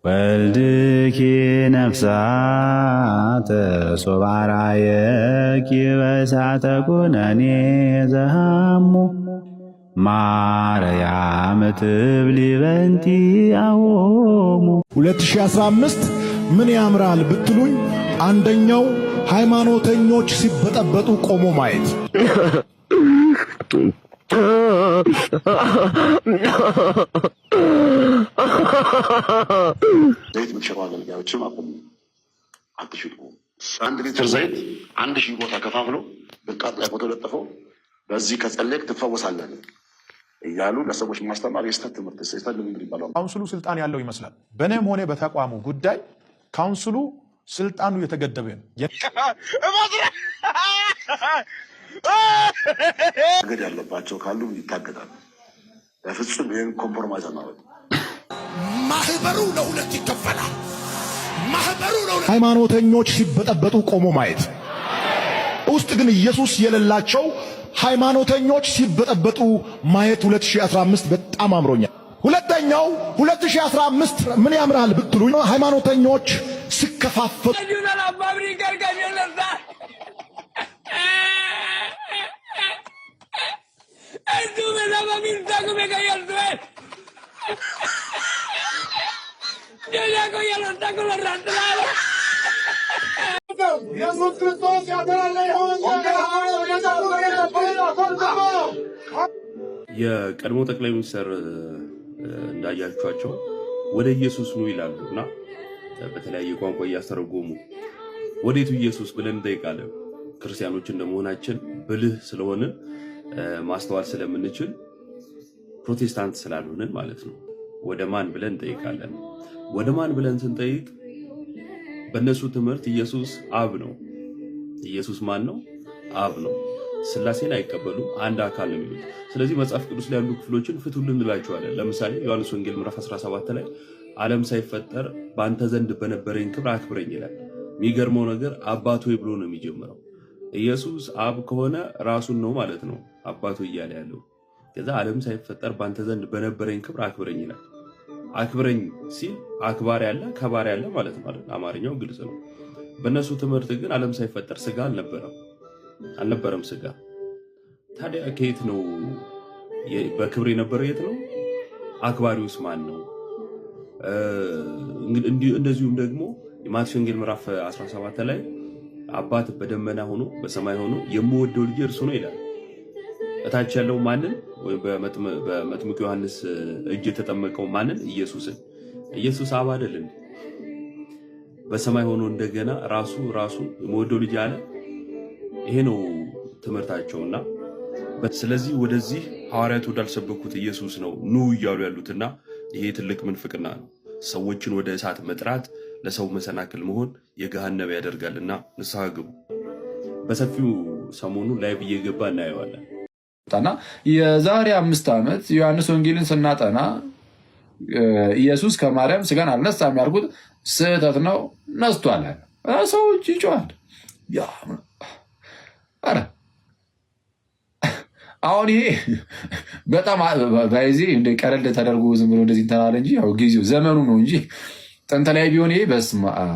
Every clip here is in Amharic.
ወልድኪ ነፍሳተ ሶባራየኪ በእሳተ ኩነኔ ዘሃሙ ማርያም ትብሊ በንቲ አዎሙ። 2015 ምን ያምራል ብትሉኝ፣ አንደኛው ሃይማኖተኞች ሲበጠበጡ ቆሞ ማየት። ዘይት ምትሸጡ አገልጋዮችም አቁሙ፣ አትሽጡ። 1 ሊትር ዘይት 1000 ቦታ ከፋፍሎ ብቃት ላይ ፎቶ ለጥፈው በዚህ ከጸለይክ ትፈወሳለህ እያሉ ለሰዎች ማስተማር የስተት ትምህርት የስተት ልምምድ ይባላል። ካውንስሉ ስልጣን ያለው ይመስላል። በእኔም ሆነ በተቋሙ ጉዳይ ካውንስሉ ስልጣኑ የተገደበ ነው። ገድ ያለባቸው ካሉ ይታገዳሉ። በፍጹም ይህን ኮምፕሮማይዝ አናደርግም። ማህበሩ ለሁለት ይከፈላል። ሃይማኖተኞች ሲበጠበጡ ቆሞ ማየት፣ ውስጥ ግን ኢየሱስ የሌላቸው ሃይማኖተኞች ሲበጠበጡ ማየት 2015 በጣም አምሮኛል። ሁለተኛው 2015 ምን ያምራል ብትሉኝ፣ ሃይማኖተኞች ሲከፋፈሉ የቀድሞ ጠቅላይ ሚኒስትር እንዳያችኋቸው ወደ ኢየሱስ ነው ይላሉና በተለያየ ቋንቋ እያስተረጎሙ ወዴቱ ኢየሱስ ብለን እንጠይቃለን። ክርስቲያኖች እንደመሆናችን ብልህ ስለሆንን ማስተዋል ስለምንችል ፕሮቴስታንት ስላልሆንን ማለት ነው ወደ ማን ብለን እንጠይቃለን። ወደ ማን ብለን ስንጠይቅ በእነሱ ትምህርት ኢየሱስ አብ ነው። ኢየሱስ ማን ነው? አብ ነው። ስላሴን አይቀበሉ፣ አንድ አካል ነው የሚሉት። ስለዚህ መጽሐፍ ቅዱስ ላይ ያሉ ክፍሎችን ፍቱልን እንላቸዋለን። ለምሳሌ ዮሐንስ ወንጌል ምዕራፍ 17 ላይ ዓለም ሳይፈጠር በአንተ ዘንድ በነበረኝ ክብር አክብረኝ ይላል። የሚገርመው ነገር አባቶ ብሎ ነው የሚጀምረው። ኢየሱስ አብ ከሆነ ራሱን ነው ማለት ነው አባቶ እያለ ያለው። ከዛ ዓለም ሳይፈጠር በአንተ ዘንድ በነበረኝ ክብር አክብረኝ ይላል። አክብረኝ ሲል አክባሪ ያለ ከባሪ ያለ ማለት ነው። አማርኛው ግልጽ ነው። በእነሱ ትምህርት ግን ዓለም ሳይፈጠር ስጋ አልነበረም ስጋ። ታዲያ ከየት ነው በክብር የነበረው? የት ነው? አክባሪውስ ማን ነው? እንደዚሁም ደግሞ የማቴዎስ ወንጌል ምዕራፍ 17 ላይ አባት በደመና ሆኖ በሰማይ ሆኖ የምወደው ልጅ እርሱ ነው ይላል። እታች ያለው ማንን? ወይ በመጥምቁ ዮሐንስ እጅ የተጠመቀው ማንን? ኢየሱስን። ኢየሱስ አብ አይደለም? በሰማይ ሆኖ እንደገና ራሱ የምወደው ልጅ አለ። ይሄ ነው ትምህርታቸውና ስለዚህ ወደዚህ ሐዋርያት ወዳልሰበኩት ኢየሱስ ነው ኑ እያሉ ያሉትና ይሄ ትልቅ ምንፍቅና ነው። ሰዎችን ወደ እሳት መጥራት ለሰው መሰናክል መሆን የገሃነም ያደርጋልና ንስሐ ግቡ። በሰፊው ሰሞኑ ላይቭ እየገባ እናየዋለን። የዛሬ 5 ዓመት ዮሐንስ ወንጌልን ስናጠና ኢየሱስ ከማርያም ስጋን አልነሳም ያልኩት ስህተት ነው፣ ነስቷል። ሰዎች ይጮሃል። አረ አሁን ይሄ በጣም ባይዚ እንደ ቀለል ተደርጎ ዝም ብሎ እንደዚህ ተናለ እንጂ ያው ጊዜው ዘመኑ ነው እንጂ ጥንት ላይ ቢሆን ይሄ በስመ አብ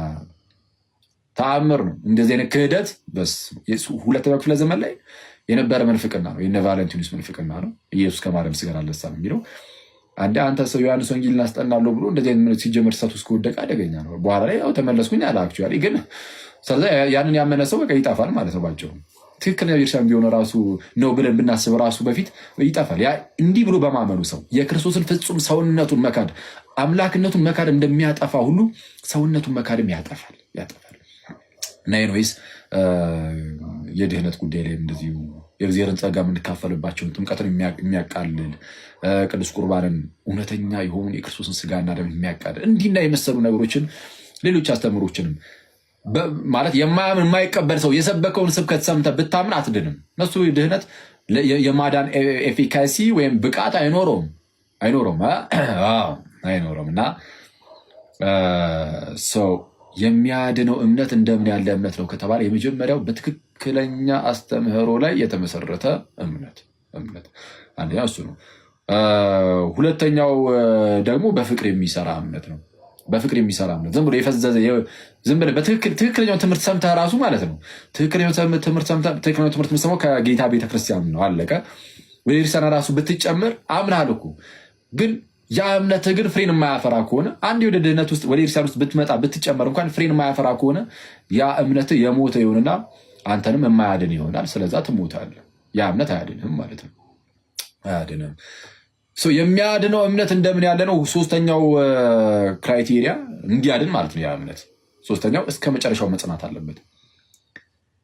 ተአምር ነው። እንደዚህ አይነት ክህደት ሁለተኛው ክፍለ ዘመን ላይ የነበረ መንፍቅና ነው። የነ ቫለንቲኑስ መንፍቅና ነው። ኢየሱስ ከማርያም ስጋ አልነሳም የሚለው አንተ ሰው ዮሐንስ ወንጌል እናስጠናለሁ ብሎ እንደዚህ አይነት ሲጀመር ሰቱ እስከወደቀ አደገኛ ነው። በኋላ ላይ ያው ተመለስኩኝ አለ። አክቹዋሊ ግን ስለዚህ ያንን ያመነ ሰው በቃ ይጠፋል ማለት ነው። ባጭሩ ትክክለኛ ቤተክርስቲያን ቢሆን ራሱ ነው ብለን ብናስብ ራሱ በፊት ይጠፋል። ያ እንዲህ ብሎ በማመኑ ሰው የክርስቶስን ፍጹም ሰውነቱን መካድ አምላክነቱን መካድ እንደሚያጠፋ ሁሉ ሰውነቱን መካድም ያጠፋል። እና ኤኒዌይስ የድህነት ጉዳይ ላይ እንደዚሁ የእግዚአብሔርን ጸጋ የምንካፈልባቸውን ጥምቀትን የሚያቃልል ቅዱስ ቁርባንን እውነተኛ የሆኑ የክርስቶስን ስጋና ደም የሚያቃልል እንዲህና የመሰሉ ነገሮችን ሌሎች አስተምሮችንም ማለት የማያምን የማይቀበል ሰው የሰበከውን ስብከት ሰምተህ ብታምን አትድንም። እነሱ ድህነት የማዳን ኤፊካሲ ወይም ብቃት አይኖረውም እና ሰው የሚያድነው እምነት እንደምን ያለ እምነት ነው ከተባለ የመጀመሪያው በትክክለኛ አስተምህሮ ላይ የተመሰረተ እምነት አንደኛው እሱ ነው። ሁለተኛው ደግሞ በፍቅር የሚሰራ እምነት ነው። በፍቅር የሚሰራ እምነት ዝም ብሎ የፈዘዘ ዝም ብለህ ትክክለኛው ትምህርት ሰምተህ ራሱ ማለት ነው። ትክክለኛው ትምህርት የምትሰማው ከጌታ ቤተክርስቲያን ነው። አለቀ። ወደ ክርስቲያን ራሱ ብትጨምር አምናለሁ እኮ ግን ያ እምነትህ ግን ፍሬን የማያፈራ ከሆነ አንድ ወደ ድህነት ውስጥ ወደ ክርስቲያን ውስጥ ብትመጣ ብትጨመር እንኳን ፍሬን የማያፈራ ከሆነ ያ እምነትህ የሞተ ይሆንና አንተንም የማያድን ይሆናል። ስለዛ ትሞታለህ። ያ እምነት አያድንህም ማለት ነው። አያድንህም። የሚያድነው እምነት እንደምን ያለ ነው? ሶስተኛው ክራይቴሪያ እንዲያድን ማለት ነው ያ እምነት። ሶስተኛው እስከ መጨረሻው መጽናት አለበት።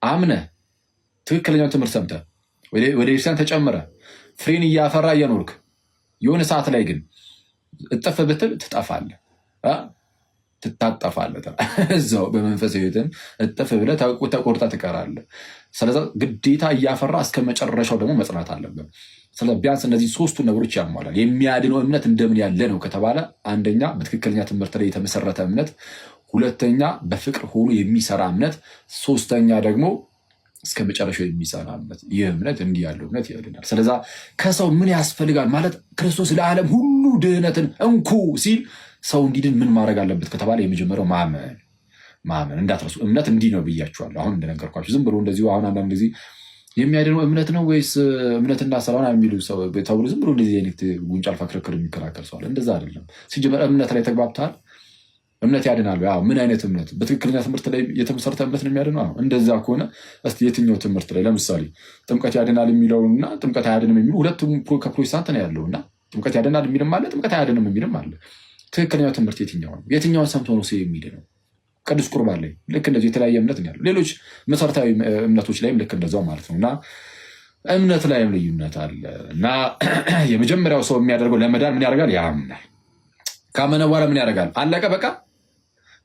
አምነህ ትክክለኛው ትምህርት ሰምተህ ወደ ክርስቲያን ተጨምረ ፍሬን እያፈራ እየኖርክ የሆነ ሰዓት ላይ ግን እጥፍ ብትል ትጠፋለህ፣ ትታጠፋለህ። እዛው በመንፈስ ሕይወትን እጥፍ ብለህ ተቆርጠህ ትቀራለህ። ስለዚ ግዴታ እያፈራ እስከ መጨረሻው ደግሞ መጽናት አለበት። ቢያንስ እነዚህ ሶስቱ ነገሮች ያሟላል። የሚያድነው እምነት እንደምን ያለ ነው ከተባለ አንደኛ በትክክለኛ ትምህርት ላይ የተመሰረተ እምነት፣ ሁለተኛ በፍቅር ሆኖ የሚሰራ እምነት፣ ሶስተኛ ደግሞ እስከ መጨረሻው የሚጸና እምነት። ይህ እምነት እንዲህ ያለው እምነት ያድናል። ስለዛ ከሰው ምን ያስፈልጋል ማለት ክርስቶስ ለዓለም ሁሉ ድህነትን እንኩ ሲል ሰው እንዲድን ምን ማድረግ አለበት ከተባለ የመጀመሪያው ማመን እንዳትረሱ። እምነት እንዲህ ነው ብያችኋለሁ። አሁን እንደነገርኳቸው ዝም ብሎ እንደዚሁ አሁን አንዳንድ ጊዜ የሚያድነው እምነት ነው ወይስ እምነትና ስራውን የሚሉ ሰው ተብሎ ዝም ብሎ እንደዚህ አይነት ጉንጫ አልፋ ክርክር የሚከራከር ሰዋል። እንደዛ አይደለም። ሲጀመር እምነት ላይ ተግባብተሃል። እምነት ያድናል። ምን አይነት እምነት? በትክክለኛ ትምህርት ላይ የተመሰረተ እምነት ነው የሚያድነው። እንደዛ ከሆነ እስኪ የትኛው ትምህርት ላይ ለምሳሌ ጥምቀት ያድናል የሚለውና ጥምቀት አያድንም የሚሉ ሁለቱም ከፕሮቴስታንት ነው ያለውና ጥምቀት ያድናል የሚልም አለ፣ ጥምቀት አያድንም የሚልም አለ። ትክክለኛው ትምህርት የትኛው ነው? የትኛውን ሰምቶ ነው ሰው የሚድነው? ቅዱስ ቁርባን ላይ ልክ እንደዚህ የተለያየ እምነት ነው ያለው። ሌሎች መሰረታዊ እምነቶች ላይም ልክ እንደዛው ማለት ነው። እና እምነት ላይም ልዩነት አለ። እና የመጀመሪያው ሰው የሚያደርገው ለመዳን ምን ያደርጋል? ያምናል። ካመነ በኋላ ምን ያደርጋል? አለቀ፣ በቃ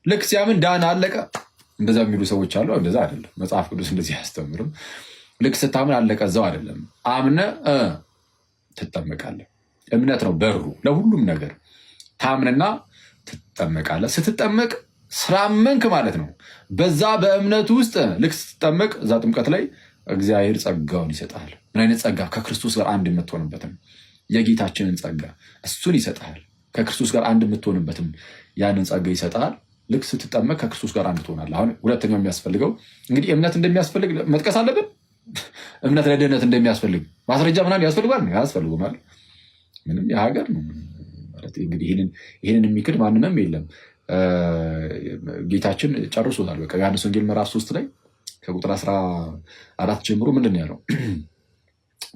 ልክ ሲያምን ዳን፣ አለቀ። እንደዛ የሚሉ ሰዎች አሉ። እንደዛ አይደለም። መጽሐፍ ቅዱስ እንደዚህ አያስተምርም። ልክ ስታምን አለቀ፣ እዛው አይደለም። አምነ ትጠመቃለህ። እምነት ነው በሩ ለሁሉም ነገር። ታምንና ትጠመቃለህ። ስትጠመቅ ስላመንክ ማለት ነው። በዛ በእምነቱ ውስጥ ልክ ስትጠመቅ እዛ ጥምቀት ላይ እግዚአብሔር ጸጋውን ይሰጣል። ምን አይነት ጸጋ? ከክርስቶስ ጋር አንድ የምትሆንበትም የጌታችንን ጸጋ እሱን ይሰጣል። ከክርስቶስ ጋር አንድ የምትሆንበትም ያንን ጸጋ ይሰጣል። ልክ ስትጠመቅ ከክርስቶስ ጋር አንድ ትሆናለህ። አሁን ሁለተኛው የሚያስፈልገው እንግዲህ እምነት እንደሚያስፈልግ መጥቀስ አለብን። እምነት ለድህነት እንደሚያስፈልግ ማስረጃ ምናምን ያስፈልጓል? ያስፈልጉማል። ምንም የሀገር ነው እንግዲህ ይህንን የሚክድ ማንንም የለም። ጌታችን ጨርሶታል። በቃ ዮሐንስ ወንጌል ምዕራፍ 3 ላይ ከቁጥር 14 ጀምሮ ምንድን ነው ያለው?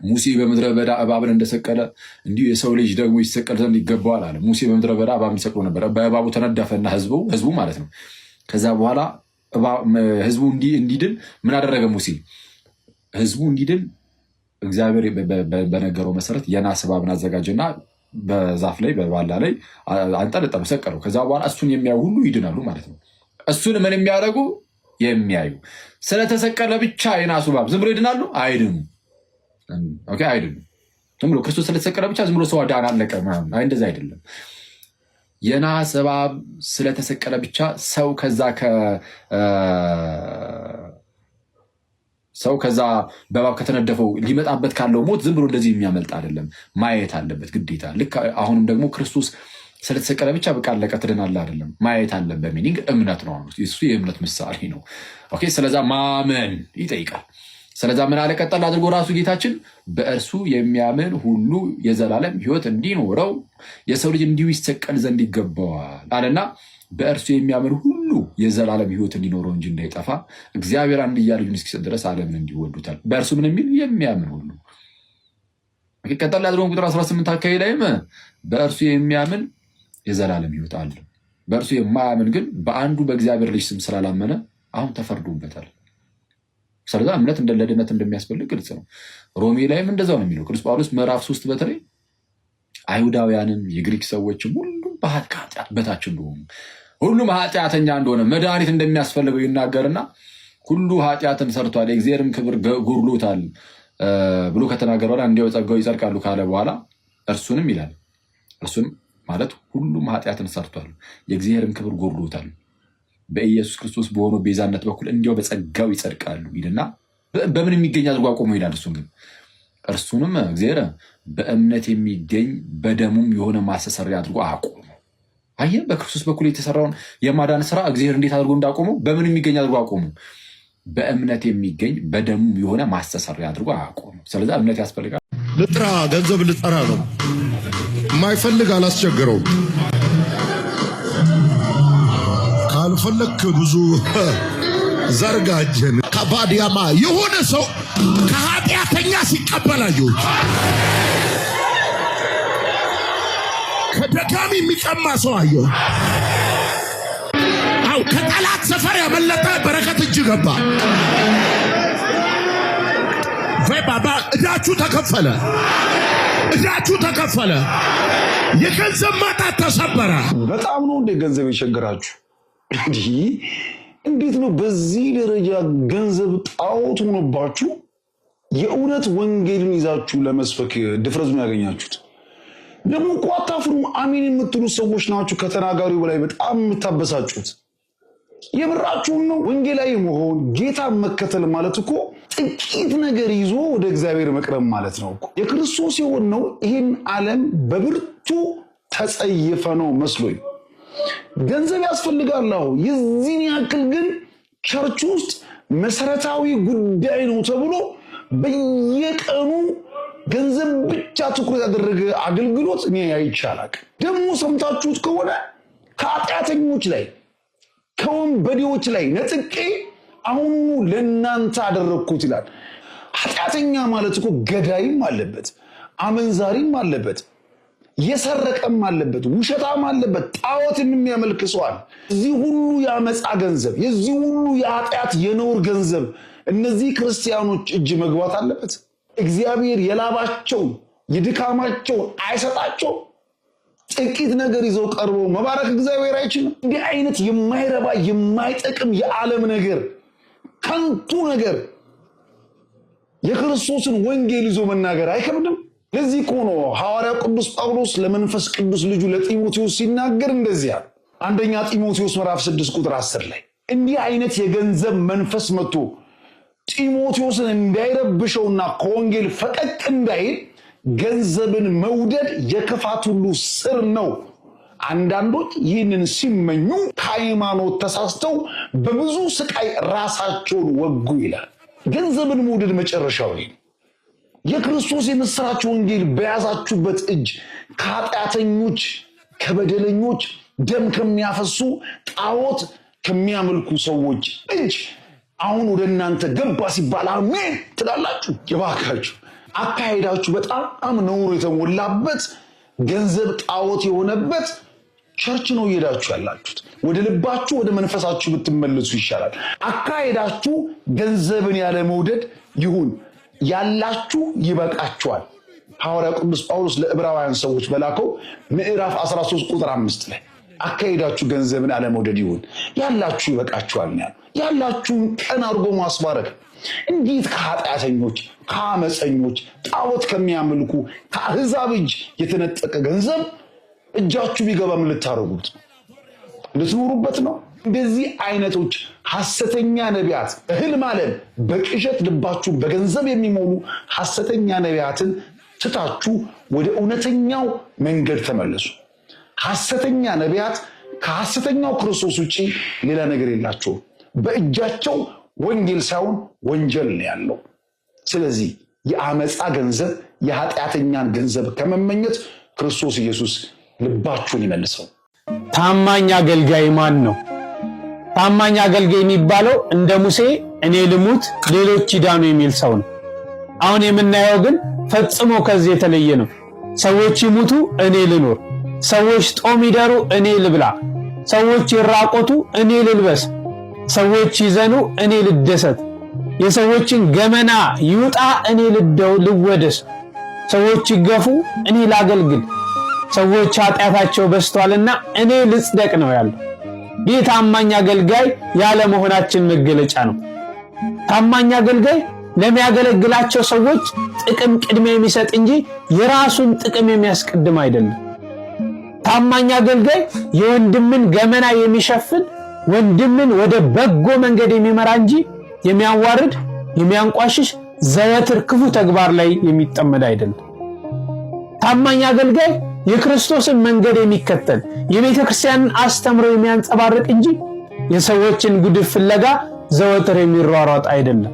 ሙሴ በምድረ በዳ እባብን እንደሰቀለ እንዲሁ የሰው ልጅ ደግሞ ይሰቀል ዘንድ ይገባዋል አለ። ሙሴ በምድረ በዳ እባብን ይሰቅሎ ነበር። በእባቡ ተነደፈና ህዝቡ ማለት ነው። ከዛ በኋላ ህዝቡ እንዲድን ምን አደረገ ሙሴ? ህዝቡ እንዲድን እግዚአብሔር በነገረው መሰረት የናስ እባብን አዘጋጀና በዛፍ ላይ በባላ ላይ አንጠለጠሉ፣ ሰቀለው። ከዛ በኋላ እሱን የሚያዩ ሁሉ ይድናሉ ማለት ነው። እሱን ምን የሚያደርጉ? የሚያዩ። ስለተሰቀለ ብቻ የናሱ እባብ ዝም ብሎ ይድናሉ? አይድኑ። አይድኑ። ዝም ብሎ ክርስቶስ ስለተሰቀለ ብቻ ዝም ብሎ ሰው ዳን አለቀ። እንደዛ አይደለም። የናስ እባብ ስለተሰቀለ ብቻ ሰው ከዛ በእባብ ከተነደፈው ሊመጣበት ካለው ሞት ዝም ብሎ እንደዚህ የሚያመልጥ አይደለም። ማየት አለበት ግዴታ። ልክ አሁንም ደግሞ ክርስቶስ ስለተሰቀለ ብቻ በቃ አለቀ ትድናለህ አይደለም። ማየት አለበት። ሚኒንግ እምነት ነው። እሱ የእምነት ምሳሌ ነው። ስለዛ ማመን ይጠይቃል። ስለዛ ምን አለ ቀጠል አድርጎ ራሱ ጌታችን በእርሱ የሚያምን ሁሉ የዘላለም ሕይወት እንዲኖረው የሰው ልጅ እንዲሁ ይሰቀል ዘንድ ይገባዋል አለና በእርሱ የሚያምን ሁሉ የዘላለም ሕይወት እንዲኖረው እንጂ እንዳይጠፋ እግዚአብሔር አንድያ ልጁን እስኪሰጥ ድረስ ዓለምን እንዲሁ ወዶታል። በእርሱ ምን የሚል የሚያምን ሁሉ። ቀጠል አድርጎ ቁጥር 18 አካባቢ ላይም በእርሱ የሚያምን የዘላለም ሕይወት አለ። በእርሱ የማያምን ግን በአንዱ በእግዚአብሔር ልጅ ስም ስላላመነ አሁን ተፈርዶበታል። ስለዛ እምነት ለድነት እንደሚያስፈልግ ግልጽ ነው። ሮሜ ላይም እንደዛው ነው የሚለው ቅዱስ ጳውሎስ ምዕራፍ 3 በተለይ አይሁዳውያንም የግሪክ ሰዎችም ሁሉም ከኃጢአት በታች እንደሆኑ ሁሉም ኃጢአተኛ እንደሆነ መድኃኒት እንደሚያስፈልገው ይናገርና ሁሉ ኃጢአትን ሰርቷል የእግዚአብሔርም ክብር ጎድሎታል ብሎ ከተናገረ በኋላ እንዲያው ጸጋው ይጸድቃሉ ካለ በኋላ እርሱንም ይላል። እርሱንም ማለት ሁሉም ኃጢአትን ሰርቷል የእግዚአብሔርም ክብር ጎድሎታል በኢየሱስ ክርስቶስ በሆነው ቤዛነት በኩል እንዲያው በጸጋው ይጸድቃሉ ይልና በምን የሚገኝ አድርጎ አቆመው ይላል። እርሱንም እግዚአብሔር በእምነት የሚገኝ በደሙም የሆነ ማስተስረያ አድርጎ አቆመው። አየህ፣ በክርስቶስ በኩል የተሰራውን የማዳን ስራ እግዚአብሔር እንዴት አድርጎ እንዳቆመው በምን የሚገኝ አድርጎ አቆሙ? በእምነት የሚገኝ በደሙ የሆነ ማስተሰሪያ አድርጎ አቆሙ። ስለዚህ እምነት ያስፈልጋል። ልጥራ ገንዘብ ልጠራ ነው የማይፈልግ አላስቸግረውም። ካልፈለክ ብዙ ዘርጋጀን ከባዲያማ የሆነ ሰው ከኃጢአተኛ ሲቀበላዩ ከደጋሚ የሚቀማ ሰው አየሁ። አው ከጠላት ሰፈር ያመለጠ በረከት እጅ ገባ። ባባ እዳችሁ ተከፈለ፣ እዳችሁ ተከፈለ። የገንዘብ ማጣት ተሰበረ። በጣም ነው እንደ ገንዘብ የቸገራችሁ። እንዴት ነው በዚህ ደረጃ ገንዘብ ጣዖት ሆኖባችሁ የእውነት ወንጌልን ይዛችሁ ለመስበክ ድፍረቱን ያገኛችሁት? ደግሞ እኮ አታፍሩም። አሜን የምትሉ ሰዎች ናችሁ ከተናጋሪው በላይ በጣም የምታበሳጩት። የምራችሁን ነው። ወንጌላዊ መሆን ጌታ መከተል ማለት እኮ ጥቂት ነገር ይዞ ወደ እግዚአብሔር መቅረብ ማለት ነው። የክርስቶስ የሆነው ይህን ዓለም በብርቱ ተጸየፈ ነው መስሎኝ። ገንዘብ ያስፈልጋል። የዚህን ያክል ግን ቸርች ውስጥ መሰረታዊ ጉዳይ ነው ተብሎ በየቀኑ ገንዘብ ብቻ ትኩረት ያደረገ አገልግሎት እኔ አይቻላል። ደግሞ ሰምታችሁት ከሆነ ከኃጢአተኞች ላይ ከወንበዴዎች ላይ ነጥቄ አሁኑ ለእናንተ አደረግኩት ይላል። ኃጢአተኛ ማለት እኮ ገዳይም አለበት፣ አመንዛሪም አለበት፣ የሰረቀም አለበት፣ ውሸታም አለበት፣ ጣዖትን የሚያመልክ ሰዋል። እዚህ ሁሉ የአመፃ ገንዘብ፣ የዚህ ሁሉ የኃጢአት የነውር ገንዘብ እነዚህ ክርስቲያኖች እጅ መግባት አለበት? እግዚአብሔር የላባቸው የድካማቸው አይሰጣቸው? ጥቂት ነገር ይዘው ቀርበው መባረክ እግዚአብሔር አይችልም? እንዲህ አይነት የማይረባ የማይጠቅም የዓለም ነገር ከንቱ ነገር የክርስቶስን ወንጌል ይዞ መናገር አይከብድም? ለዚህ እኮ ነው ሐዋርያው ቅዱስ ጳውሎስ ለመንፈስ ቅዱስ ልጁ ለጢሞቴዎስ ሲናገር እንደዚህ አለ። አንደኛ ጢሞቴዎስ ምዕራፍ 6 ቁጥር 10 ላይ እንዲህ አይነት የገንዘብ መንፈስ መጥቶ ጢሞቴዎስን እንዳይረብሸውና ከወንጌል ፈቀቅ እንዳይል ገንዘብን መውደድ የክፋት ሁሉ ስር ነው። አንዳንዶች ይህንን ሲመኙ ከሃይማኖት ተሳስተው በብዙ ስቃይ ራሳቸውን ወጉ ይላል። ገንዘብን መውደድ መጨረሻው ይህ የክርስቶስ የምስራች ወንጌል በያዛችሁበት እጅ ከኃጢአተኞች ከበደለኞች ደም ከሚያፈሱ ጣዖት ከሚያመልኩ ሰዎች እጅ አሁን ወደ እናንተ ገባ ሲባል አሜን ትላላችሁ። ይባካችሁ አካሄዳችሁ በጣም ነውር የተሞላበት ገንዘብ ጣዖት የሆነበት ቸርች ነው እየሄዳችሁ ያላችሁት። ወደ ልባችሁ ወደ መንፈሳችሁ ብትመለሱ ይሻላል። አካሄዳችሁ ገንዘብን ያለ መውደድ ይሁን። ያላችሁ ይበቃችኋል። ሐዋርያው ቅዱስ ጳውሎስ ለዕብራውያን ሰዎች በላከው ምዕራፍ 13 ቁጥር 5 ላይ አካሄዳችሁ ገንዘብን ያለ መውደድ ይሁን፣ ያላችሁ ይበቃችኋል ነው። ያላችሁን ቀን አድርጎ ማስባረክ። እንዴት ከኃጢአተኞች ከአመፀኞች ጣዖት ከሚያመልኩ ከአሕዛብ እጅ የተነጠቀ ገንዘብ እጃችሁ ቢገባ ምን ልታረጉት? ልትኖሩበት ነው? እንደዚህ አይነቶች ሐሰተኛ ነቢያት በሕልም ዓለም በቅዠት ልባችሁን በገንዘብ የሚሞሉ ሐሰተኛ ነቢያትን ትታችሁ ወደ እውነተኛው መንገድ ተመለሱ። ሐሰተኛ ነቢያት ከሐሰተኛው ክርስቶስ ውጪ ሌላ ነገር የላቸውም። በእጃቸው ወንጌል ሳይሆን ወንጀል ነው ያለው። ስለዚህ የአመፃ ገንዘብ የኃጢአተኛን ገንዘብ ከመመኘት ክርስቶስ ኢየሱስ ልባችሁን ይመልሰው። ታማኝ አገልጋይ ማን ነው? ታማኝ አገልጋይ የሚባለው እንደ ሙሴ እኔ ልሙት ሌሎች ይዳኑ የሚል ሰው ነው። አሁን የምናየው ግን ፈጽሞ ከዚህ የተለየ ነው። ሰዎች ይሙቱ እኔ ልኖር፣ ሰዎች ጦም ይደሩ እኔ ልብላ፣ ሰዎች ይራቆቱ እኔ ልልበስ፣ ሰዎች ይዘኑ እኔ ልደሰት፣ የሰዎችን ገመና ይውጣ እኔ ልወደስ፣ ሰዎች ይገፉ እኔ ላገልግል፣ ሰዎች ኃጢአታቸው በዝቷልና እኔ ልጽደቅ ነው ያለው። ይህ ታማኝ አገልጋይ ያለ መሆናችን መገለጫ ነው። ታማኝ አገልጋይ ለሚያገለግላቸው ሰዎች ጥቅም ቅድሚያ የሚሰጥ እንጂ የራሱን ጥቅም የሚያስቀድም አይደለም። ታማኝ አገልጋይ የወንድምን ገመና የሚሸፍን ወንድምን ወደ በጎ መንገድ የሚመራ እንጂ የሚያዋርድ የሚያንቋሽሽ ዘወትር ክፉ ተግባር ላይ የሚጠመድ አይደለም። ታማኝ አገልጋይ የክርስቶስን መንገድ የሚከተል የቤተ ክርስቲያንን አስተምሮ የሚያንጸባርቅ እንጂ የሰዎችን ጉድፍ ፍለጋ ዘወትር የሚሯሯጥ አይደለም።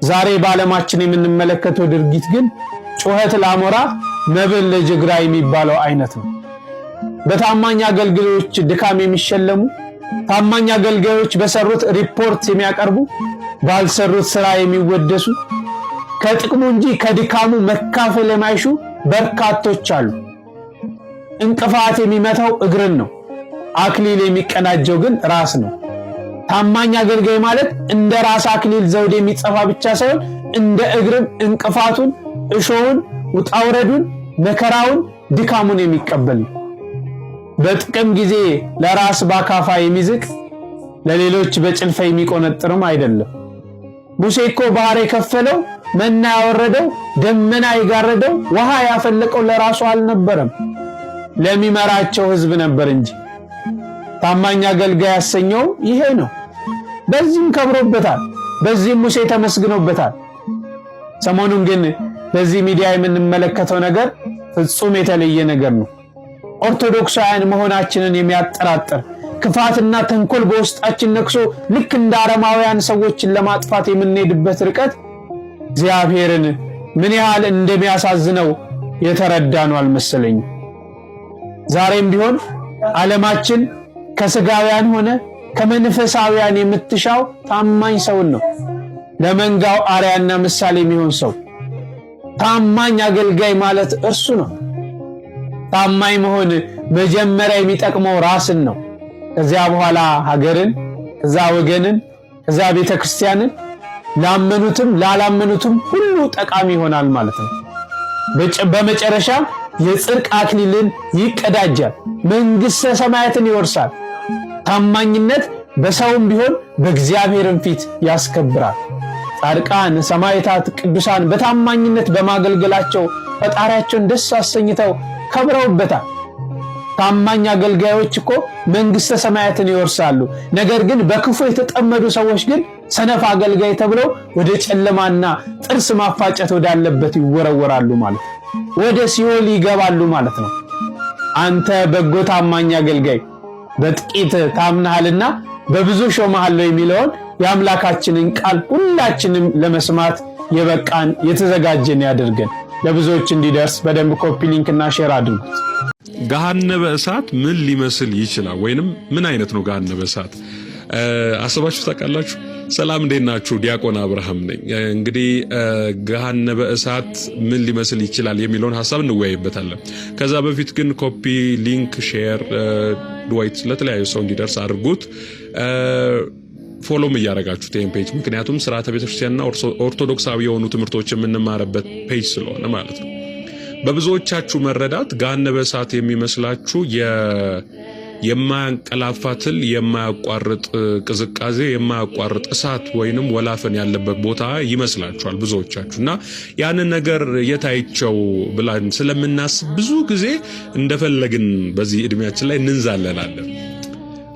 ዛሬ በዓለማችን የምንመለከተው ድርጊት ግን ጩኸት ለአሞራ መብል ለጅግራ የሚባለው አይነት ነው። በታማኝ አገልጋዮች ድካም የሚሸለሙ፣ ታማኝ አገልጋዮች በሰሩት ሪፖርት የሚያቀርቡ፣ ባልሰሩት ስራ የሚወደሱ፣ ከጥቅሙ እንጂ ከድካሙ መካፈል የማይሹ በርካቶች አሉ። እንቅፋት የሚመታው እግርን ነው፣ አክሊል የሚቀናጀው ግን ራስ ነው። ታማኝ አገልጋይ ማለት እንደ ራስ አክሊል ዘውድ የሚጸፋ ብቻ ሳይሆን እንደ እግርም እንቅፋቱን፣ እሾውን፣ ውጣውረዱን፣ መከራውን፣ ድካሙን የሚቀበል ነው። በጥቅም ጊዜ ለራስ ባካፋ የሚዝቅ ለሌሎች በጭልፋ የሚቆነጥርም አይደለም። ሙሴ እኮ ባህር የከፈለው፣ መና ያወረደው፣ ደመና የጋረደው፣ ውሃ ያፈለቀው ለራሱ አልነበረም፣ ለሚመራቸው ሕዝብ ነበር እንጂ። ታማኝ አገልጋይ ያሰኘው ይሄ ነው። በዚህም ከብሮበታል፣ በዚህም ሙሴ ተመስግኖበታል። ሰሞኑን ግን በዚህ ሚዲያ የምንመለከተው ነገር ፍጹም የተለየ ነገር ነው። ኦርቶዶክሳውያን መሆናችንን የሚያጠራጥር ክፋትና ተንኮል በውስጣችን ነክሶ ልክ እንደ አረማውያን ሰዎችን ለማጥፋት የምንሄድበት ርቀት እግዚአብሔርን ምን ያህል እንደሚያሳዝነው የተረዳነው አልመሰለኝም። ዛሬም ቢሆን ዓለማችን ከስጋውያን ሆነ ከመንፈሳውያን የምትሻው ታማኝ ሰውን ነው። ለመንጋው አርያና ምሳሌ የሚሆን ሰው ታማኝ አገልጋይ ማለት እርሱ ነው። ታማኝ መሆን መጀመሪያ የሚጠቅመው ራስን ነው። ከዚያ በኋላ ሀገርን፣ ከዛ ወገንን፣ ከዛ ቤተክርስቲያንን፣ ላመኑትም ላላመኑትም ሁሉ ጠቃሚ ይሆናል ማለት ነው። በመጨረሻ የጽድቅ አክሊልን ይቀዳጃል፣ መንግሥተ ሰማያትን ይወርሳል። ታማኝነት በሰውም ቢሆን በእግዚአብሔርም ፊት ያስከብራል። ጻድቃን፣ ሰማዕታት፣ ቅዱሳን በታማኝነት በማገልገላቸው ፈጣሪያቸውን ደስ አሰኝተው ከብረውበታል። ታማኝ አገልጋዮች እኮ መንግሥተ ሰማያትን ይወርሳሉ። ነገር ግን በክፉ የተጠመዱ ሰዎች ግን ሰነፍ አገልጋይ ተብለው ወደ ጨለማና ጥርስ ማፋጨት ወዳለበት ይወረወራሉ ማለት ነው። ወደ ሲኦል ይገባሉ ማለት ነው። አንተ በጎ ታማኝ አገልጋይ በጥቂት ታምናሃልና በብዙ ሾመሃለሁ የሚለውን የአምላካችንን ቃል ሁላችንም ለመስማት የበቃን የተዘጋጀን ያድርገን። ለብዙዎች እንዲደርስ በደንብ ኮፒ ሊንክና ሼር አድርጉት። ገሃነመ እሳት ምን ሊመስል ይችላል? ወይንም ምን አይነት ነው ገሃነመ እሳት? አስባችሁ ታውቃላችሁ? ሰላም እንዴት ናችሁ? ዲያቆን አብርሃም ነኝ። እንግዲህ ገሃነመ እሳት ምን ሊመስል ይችላል የሚለውን ሐሳብ እንወያይበታለን። ከዛ በፊት ግን ኮፒ ሊንክ ሼር ዱዋይት ለተለያዩ ሰው እንዲደርስ አድርጉት። ፎሎም እያደረጋችሁት ይሄን ፔጅ፣ ምክንያቱም ስርዓተ ቤተክርስቲያንና ኦርቶዶክሳዊ የሆኑ ትምህርቶች የምንማርበት ፔጅ ስለሆነ ማለት ነው። በብዙዎቻችሁ መረዳት ገሃነመ እሳት የሚመስላችሁ የማያንቀላፋ ትል፣ የማያቋርጥ ቅዝቃዜ፣ የማያቋርጥ እሳት ወይንም ወላፈን ያለበት ቦታ ይመስላችኋል ብዙዎቻችሁና ያንን ነገር የታይቸው ብላን ስለምናስብ ብዙ ጊዜ እንደፈለግን በዚህ እድሜያችን ላይ እንንዛለላለን።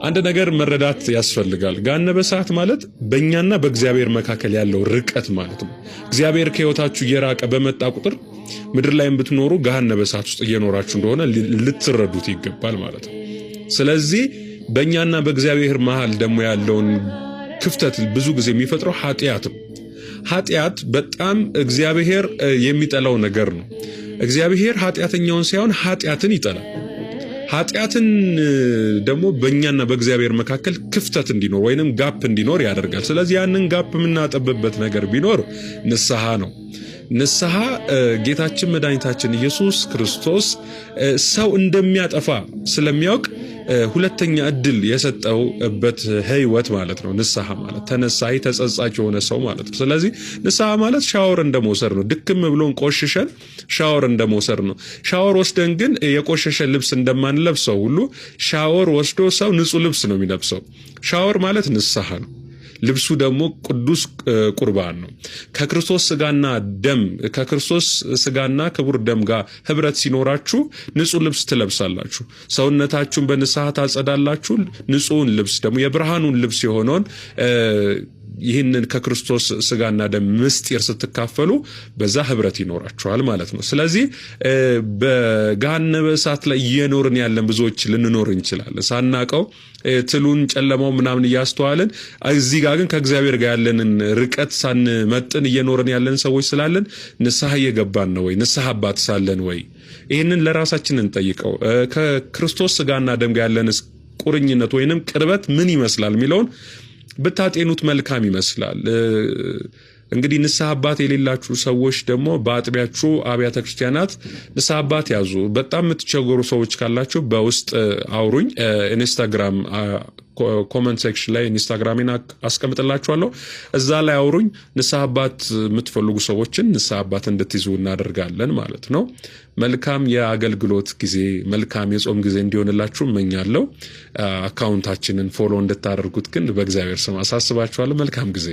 አንድ ነገር መረዳት ያስፈልጋል። ገሃነመ እሳት ማለት በእኛና በእግዚአብሔር መካከል ያለው ርቀት ማለት ነው። እግዚአብሔር ከሕይወታችሁ እየራቀ በመጣ ቁጥር ምድር ላይም ብትኖሩ ገሃነመ እሳት ውስጥ እየኖራችሁ እንደሆነ ልትረዱት ይገባል ማለት ነው። ስለዚህ በእኛና በእግዚአብሔር መሃል ደግሞ ያለውን ክፍተት ብዙ ጊዜ የሚፈጥረው ኃጢአት ነው። ኃጢአት በጣም እግዚአብሔር የሚጠላው ነገር ነው። እግዚአብሔር ኃጢአተኛውን ሳይሆን ኃጢአትን ይጠላል። ኃጢአትን ደግሞ በእኛና በእግዚአብሔር መካከል ክፍተት እንዲኖር ወይንም ጋፕ እንዲኖር ያደርጋል። ስለዚህ ያንን ጋፕ የምናጠብበት ነገር ቢኖር ንስሐ ነው። ንስሐ ጌታችን መድኃኒታችን ኢየሱስ ክርስቶስ ሰው እንደሚያጠፋ ስለሚያውቅ ሁለተኛ እድል የሰጠውበት ህይወት ማለት ነው። ንስሐ ማለት ተነሳይ ተጸጻች የሆነ ሰው ማለት ነው። ስለዚህ ንስሐ ማለት ሻወር እንደመውሰድ ነው። ድክም ብሎን ቆሽሸን ሻወር እንደመውሰድ ነው። ሻወር ወስደን ግን የቆሸሸ ልብስ እንደማንለብሰው ሁሉ ሻወር ወስዶ ሰው ንጹህ ልብስ ነው የሚለብሰው። ሻወር ማለት ንስሐ ነው። ልብሱ ደግሞ ቅዱስ ቁርባን ነው። ከክርስቶስ ስጋና ክቡር ደም ጋር ህብረት ሲኖራችሁ ንጹህ ልብስ ትለብሳላችሁ። ሰውነታችሁን በንስሐ ታጸዳላችሁ። ንጹህን ልብስ ደግሞ የብርሃኑን ልብስ የሆነውን ይህንን ከክርስቶስ ስጋና ደም ምስጢር ስትካፈሉ በዛ ህብረት ይኖራችኋል ማለት ነው። ስለዚህ በገሃነመ እሳት ላይ እየኖርን ያለን ብዙዎች ልንኖር እንችላለን ሳናቀው ትሉን ጨለማው ምናምን እያስተዋልን እዚህ ጋር ግን ከእግዚአብሔር ጋር ያለንን ርቀት ሳንመጥን እየኖርን ያለን ሰዎች ስላለን ንስሐ እየገባን ነው ወይ? ንስሐ አባት ሳለን ወይ? ይህንን ለራሳችን እንጠይቀው። ከክርስቶስ ስጋና ደም ጋር ያለን ቁርኝነት ወይንም ቅርበት ምን ይመስላል የሚለውን ብታጤኑት መልካም ይመስላል። እንግዲህ ንስሐ አባት የሌላችሁ ሰዎች ደግሞ በአጥቢያችሁ አብያተ ክርስቲያናት ንስሐ አባት ያዙ። በጣም የምትቸገሩ ሰዎች ካላችሁ በውስጥ አውሩኝ። ኢንስታግራም ኮመንት ሴክሽን ላይ ኢንስታግራሜን አስቀምጥላችኋለሁ። እዛ ላይ አውሩኝ። ንስሐ አባት የምትፈልጉ ሰዎችን ንስሐ አባት እንድትይዙ እናደርጋለን ማለት ነው። መልካም የአገልግሎት ጊዜ፣ መልካም የጾም ጊዜ እንዲሆንላችሁ እመኛለሁ። አካውንታችንን ፎሎ እንድታደርጉት ግን በእግዚአብሔር ስም አሳስባችኋለሁ። መልካም ጊዜ